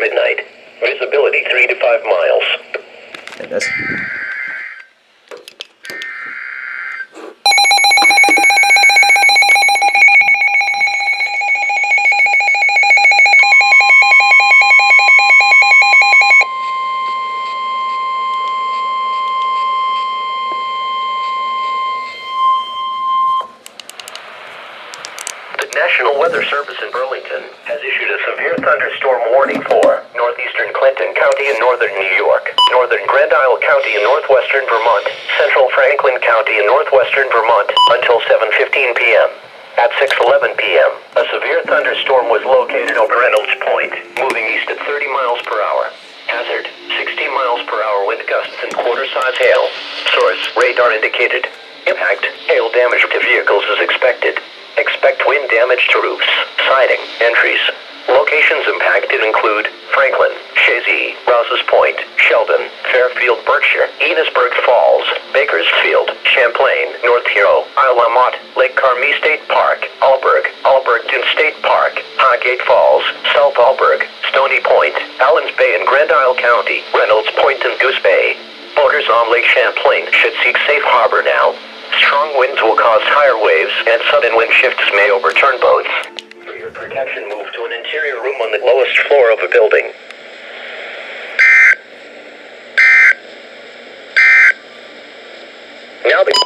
midnight. Visibility 3 to 5 miles. And that's... The National Weather Service in Burlington has issued a severe thunderstorm warning for northeastern Clinton County in northern New York, northern Grand Isle County in northwestern Vermont, central Franklin County in northwestern Vermont until 7:15 p.m. At 6:11 p.m., a severe thunderstorm was located over Reynolds Point, moving east at 30 miles per hour. Hazard, 60 miles per hour wind gusts and quarter-size hail. Source, radar indicated. Impact, hail damage to vehicles is expected. Expect wind damage to roofs, siding, entries. Locations impacted include Franklin, Chazy, Rouse's Point, Sheldon, Fairfield, Berkshire, Enosburg Falls, Bakersfield, Champlain, North Hero, Isle La Motte, Lake Carmi State Park, Albergton State Park, Highgate Falls, South Alberg, Stony Point, Allens Bay and Grand Isle County, Reynolds Point and Goose Bay. Boaters on Lake Champlain should seek safe harbor now. Strong winds will cause higher waves, and sudden wind shifts may overturn boats. For your protection, move to an interior room on the lowest floor of a building. Now the